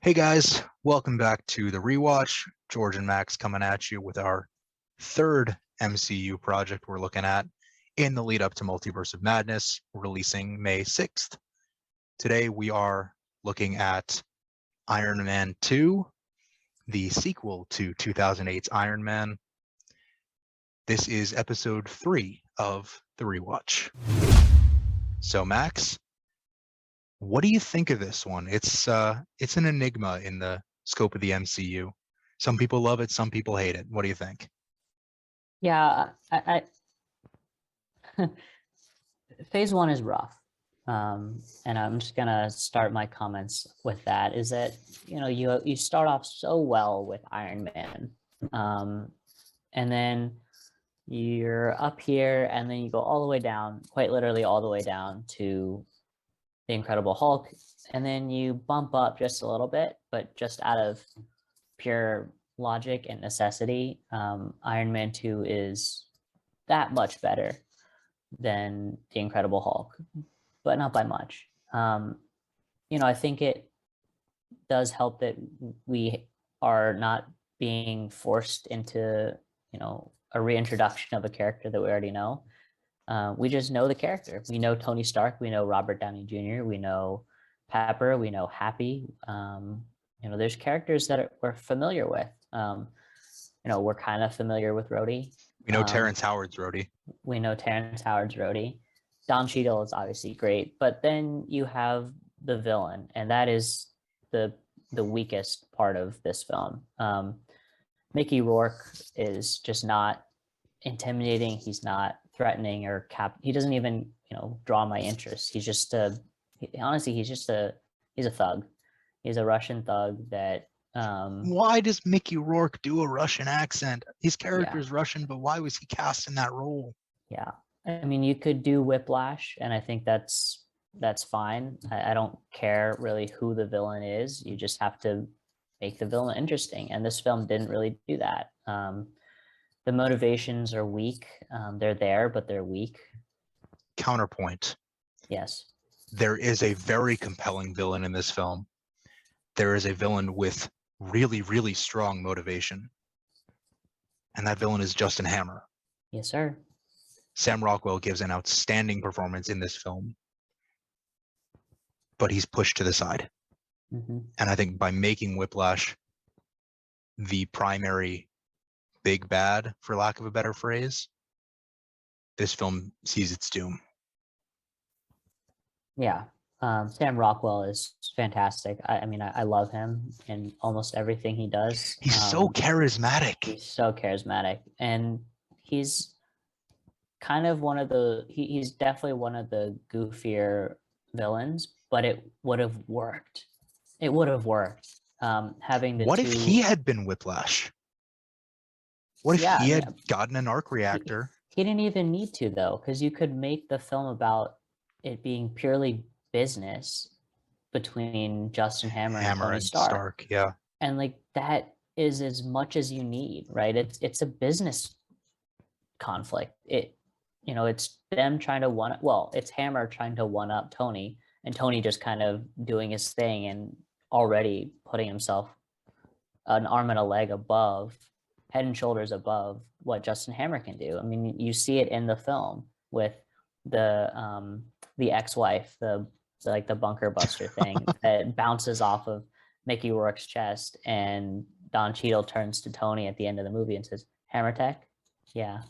Hey guys, welcome back to the Rewatch. George and Max coming at you with our third MCU project we're looking at in the lead up to Multiverse of Madness, releasing May 6th. Today we are looking at Iron Man 2, the sequel to 2008's Iron Man. This is episode 3 of the Rewatch. So Max, what do you think of this one? It's an enigma in the scope of the MCU. Some people love it, some people hate it. What do you think? Yeah, phase one is rough. And I'm just gonna start my comments with that, is that, you start off so well with Iron Man. And then you're up here and then you go all the way down, quite literally all the way down to the Incredible Hulk. And then you bump up just a little bit, but just out of pure logic and necessity, Iron Man 2 is that much better than the Incredible Hulk, but not by much. I think it does help that we are not being forced into, a reintroduction of a character that we already know. We just know the character. We know Tony Stark. We know Robert Downey Jr. We know Pepper. We know Happy. There's characters that we're familiar with. We're kind of familiar with Rhodey. We know Terrence Howard's Rhodey. We know Terrence Howard's Rhodey. Don Cheadle is obviously great, but then you have the villain, and that is the weakest part of this film. Mickey Rourke is just not intimidating. He's not threatening or he doesn't even draw my interest. He's just he's a thug. He's a Russian thug that why does Mickey Rourke do a Russian accent? His character is Russian, but why was he cast in that role? Yeah, I mean, you could do Whiplash, and I think that's fine. I don't care really who the villain is. You just have to make the villain interesting, and this film didn't really do that. The motivations are weak. They're there, but they're weak. Counterpoint. Yes. There is a very compelling villain in this film. There is a villain with really, really strong motivation. And that villain is Justin Hammer. Yes, sir. Sam Rockwell gives an outstanding performance in this film, but he's pushed to the side. Mm-hmm. And I think by making Whiplash the primary big bad, for lack of a better phrase, this film sees its doom. Yeah. Sam Rockwell is fantastic. I love him in almost everything he does. He's so charismatic. He's so charismatic. And he's kind of he's definitely one of the goofier villains, but it would have worked. It would have worked. What if he had been Whiplash? What if he had gotten an arc reactor? He didn't even need to, though, because you could make the film about it being purely business between Justin Hammer and Tony Stark. Yeah. And that is as much as you need, right? It's a business conflict. It's them trying to it's Hammer trying to one up Tony, and Tony just kind of doing his thing and already putting himself an arm and a leg above, head and shoulders above what Justin Hammer can do. I mean, you see it in the film with the ex-wife, the bunker buster thing that bounces off of Mickey Rourke's chest, and Don Cheadle turns to Tony at the end of the movie and says, "Hammer Tech?" Yeah.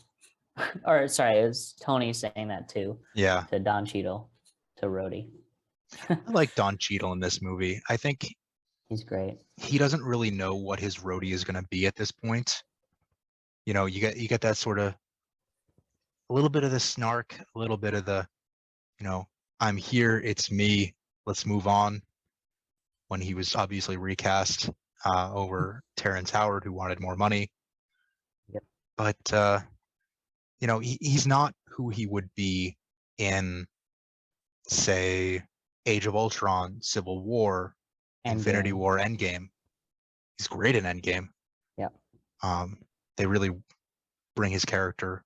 Or sorry, it was Tony saying that too. Yeah. To Don Cheadle, to Rhodey. I like Don Cheadle in this movie. I think he's great. He doesn't really know what his Rhodey is going to be at this point. You get that sort of a little bit of the snark, a little bit of the, I'm here, it's me, let's move on. When he was obviously recast over Terrence Howard, who wanted more money. Yep. But he's not who he would be in, say, Age of Ultron, Civil War, Infinity War, Endgame. He's great in Endgame. Yeah. They really bring his character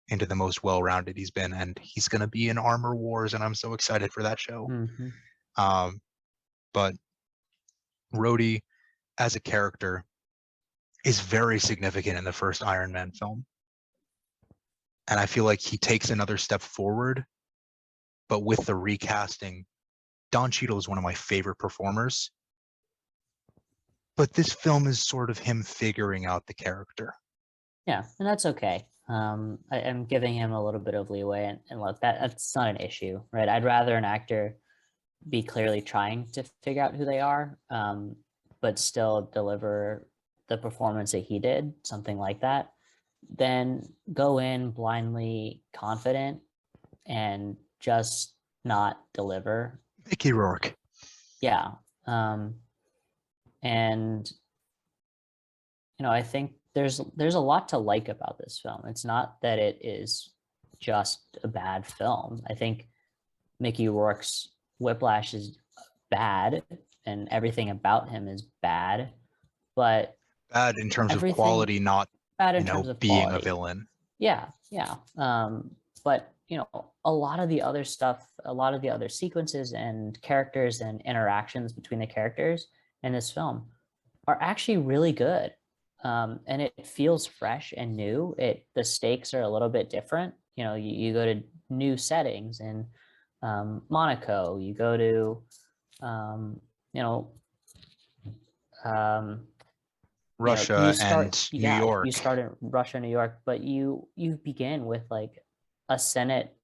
into the most well-rounded he's been, and he's going to be in Armor Wars, and I'm so excited for that show. Mm-hmm. But Rhodey as a character is very significant in the first Iron Man film. And I feel like he takes another step forward, but with the recasting, Don Cheadle is one of my favorite performers. But this film is sort of him figuring out the character. Yeah, and that's okay. I'm giving him a little bit of leeway, and look, that's not an issue, right? I'd rather an actor be clearly trying to figure out who they are, but still deliver the performance that he did, something like that, than go in blindly confident and just not deliver. Mickey Rourke. Yeah. And I think there's a lot to like about this film. It's not that it is just a bad film. I think Mickey Rourke's Whiplash is bad and everything about him is bad, but Bad in terms of quality, not bad in terms of being quality. a villain. Yeah. But a lot of the other stuff, a lot of the other sequences and characters and interactions between the characters in this film are actually really good. And it feels fresh and new. The stakes are a little bit different. You go to new settings in Monaco. You go to Russia and New York. You start in Russia, New York, but you begin with like a Senate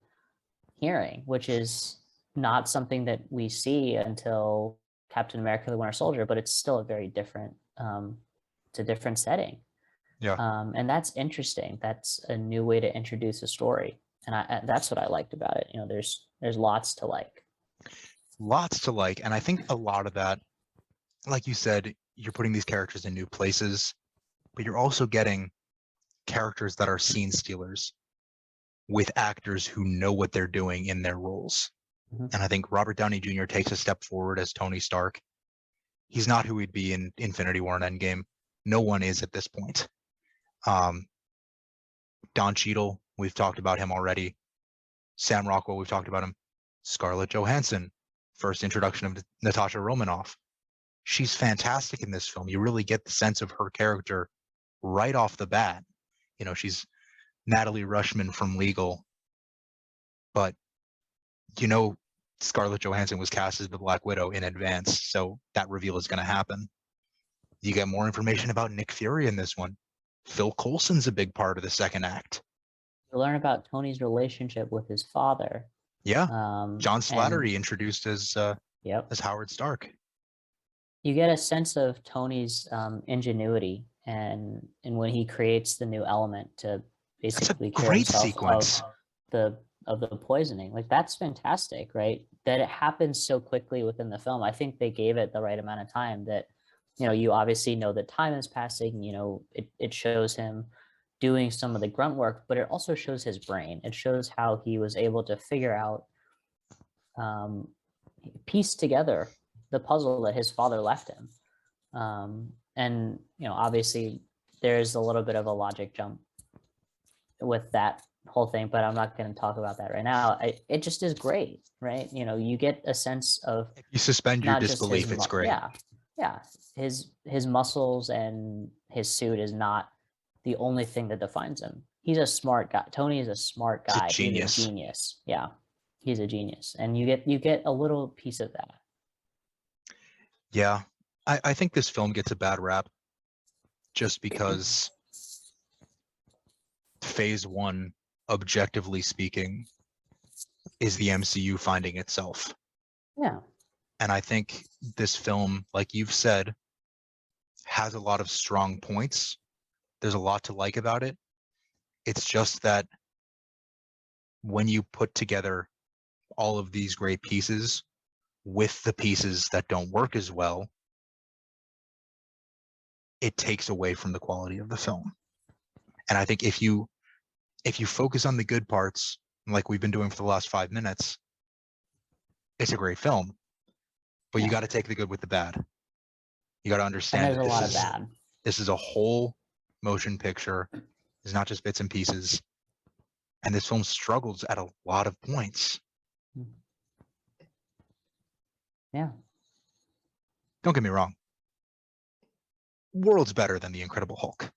hearing, which is not something that we see until Captain America: The Winter Soldier, but it's still a very different it's a different setting. Yeah. And that's interesting. That's a new way to introduce a story, and that's what I liked about it. There's lots to like. Lots to like, and I think a lot of that, like you said, you're putting these characters in new places, but you're also getting characters that are scene stealers with actors who know what they're doing in their roles. Mm-hmm. And I think Robert Downey Jr. takes a step forward as Tony Stark. He's not who he'd be in Infinity War and Endgame. No one is at this point. Don Cheadle, we've talked about him already. Sam Rockwell, we've talked about him. Scarlett Johansson, first introduction of Natasha Romanoff. She's fantastic in this film. You really get the sense of her character right off the bat. She's Natalie Rushman from Legal, but Scarlett Johansson was cast as the Black Widow in advance, so that reveal is going to happen. You get more information about Nick Fury in this one. Phil Coulson's a big part of the second act. You learn about Tony's relationship with his father. Yeah, John Slattery introduced as Howard Stark. You get a sense of Tony's ingenuity and when he creates the new element to basically cure himself of the poisoning. Like, that's fantastic, right? That it happens so quickly within the film. I think they gave it the right amount of time that, you obviously know that time is passing, it shows him doing some of the grunt work, but it also shows his brain. It shows how he was able to figure out, piece together the puzzle that his father left him. And obviously there's a little bit of a logic jump with that whole thing, but I'm not going to talk about that right now. It just is great, right? You get a sense of, if you suspend your disbelief, it's great. Yeah. His muscles and his suit is not the only thing that defines him. He's a smart guy. Tony is a smart guy. He's a genius. Yeah, he's a genius, and you get a little piece of that. Yeah, I think this film gets a bad rap just because phase one, objectively speaking, is the MCU finding itself. Yeah. And I think this film, like you've said, has a lot of strong points. There's a lot to like about it. It's just that when you put together all of these great pieces with the pieces that don't work as well, it takes away from the quality of the film. And I think if you focus on the good parts, like we've been doing for the last 5 minutes, it's a great film. But you got to take the good with the bad. You got to understand there's a lot of bad. This is a whole motion picture. It's not just bits and pieces. And this film struggles at a lot of points. Yeah. Don't get me wrong. worlds better than the Incredible Hulk.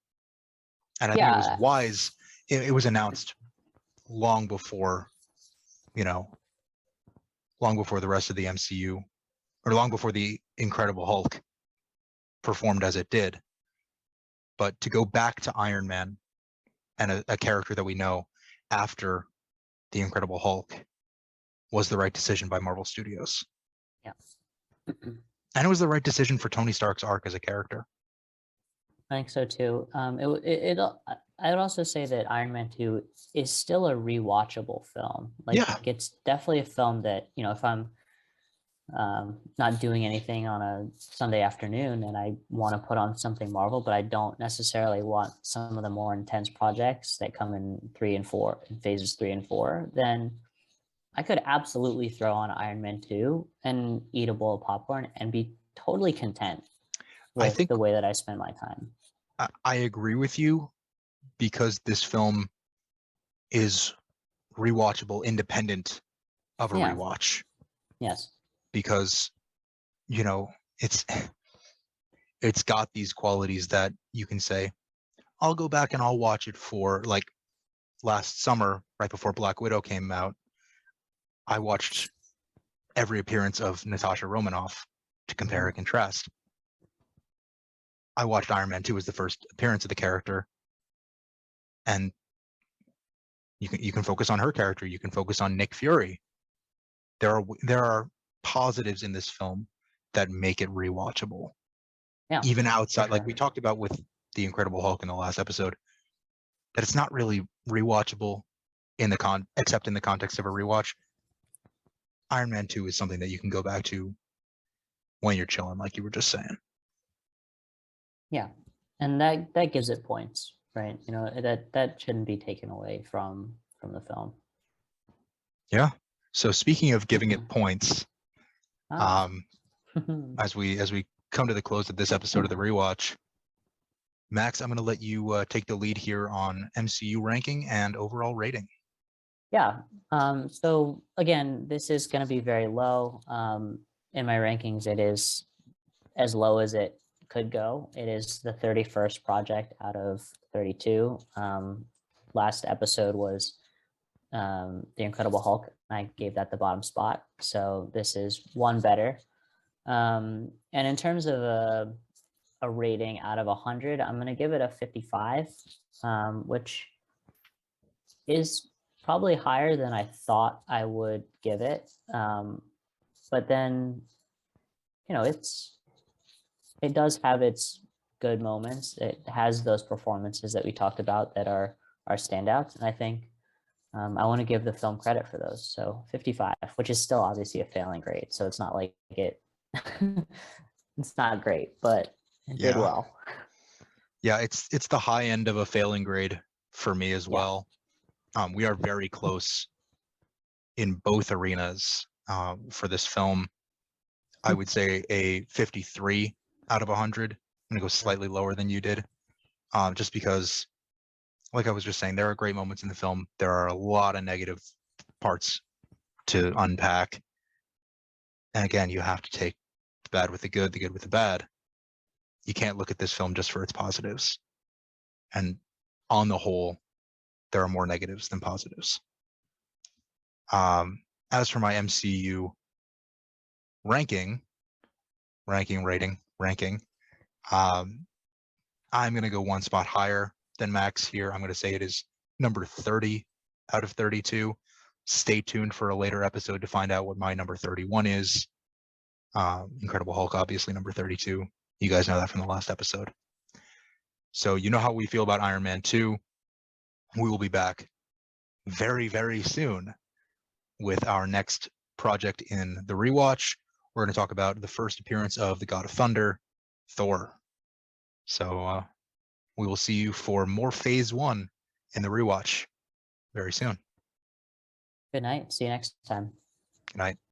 And I think it was wise. It was announced long before, long before the rest of the MCU, or long before the Incredible Hulk performed as it did. But to go back to Iron Man and a character that we know after the Incredible Hulk was the right decision by Marvel Studios. Yeah. And it was the right decision for Tony Stark's arc as a character. I think so too. I would also say that Iron Man 2 is still a rewatchable film. It's definitely a film that, if I'm not doing anything on a Sunday afternoon and I want to put on something Marvel, but I don't necessarily want some of the more intense projects that come in 3 and 4, in phases 3 and 4, then I could absolutely throw on Iron Man 2 and eat a bowl of popcorn and be totally content with the way that I spend my time. I agree with you, because this film is rewatchable independent of a rewatch. Yes. Because, it's got these qualities that you can say, I'll go back and I'll watch it for, like, last summer, right before Black Widow came out, I watched every appearance of Natasha Romanoff to compare and contrast. I watched Iron Man 2 as the first appearance of the character, and you can focus on her character. You can focus on Nick Fury. There are positives in this film that make it rewatchable. Yeah, even outside, like we talked about with the Incredible Hulk in the last episode, that it's not really rewatchable except in the context of a rewatch. Iron Man 2 is something that you can go back to when you're chilling, like you were just saying. Yeah, and that gives it points, right? That shouldn't be taken away from the film. Yeah. So speaking of giving it points, as we come to the close of this episode of the Rewatch, Max, I'm going to let you take the lead here on MCU ranking and overall rating. Yeah. So again, this is going to be very low. In my rankings, it is as low as it could go. It is the 31st project out of 32. Last episode was The Incredible Hulk. I gave that the bottom spot. So this is one better. And in terms of a rating out of 100, I'm going to give it a 55, which is probably higher than I thought I would give it. But then, it does have its good moments. It has those performances that we talked about that are standouts. And I think I want to give the film credit for those. So 55, which is still obviously a failing grade. So it's not like it's not great, but it did well. Yeah, it's the high end of a failing grade for me as well. We are very close in both arenas for this film. I would say a 53 out of 100. I'm going to go slightly lower than you did, just because, like I was just saying, there are great moments in the film. There are a lot of negative parts to unpack. And again, you have to take the bad with the good with the bad. You can't look at this film just for its positives. And on the whole, there are more negatives than positives. As for my MCU ranking, I'm going to go one spot higher than Max here. I'm going to say it is number 30 out of 32. Stay tuned for a later episode to find out what my number 31 is. Incredible Hulk, obviously, number 32. You guys know that from the last episode. So you know how we feel about Iron Man 2. We will be back very, very soon with our next project in the Rewatch. We're going to talk about the first appearance of the God of Thunder, Thor. So we will see you for more Phase 1 in the Rewatch very soon. Good night. See you next time. Good night.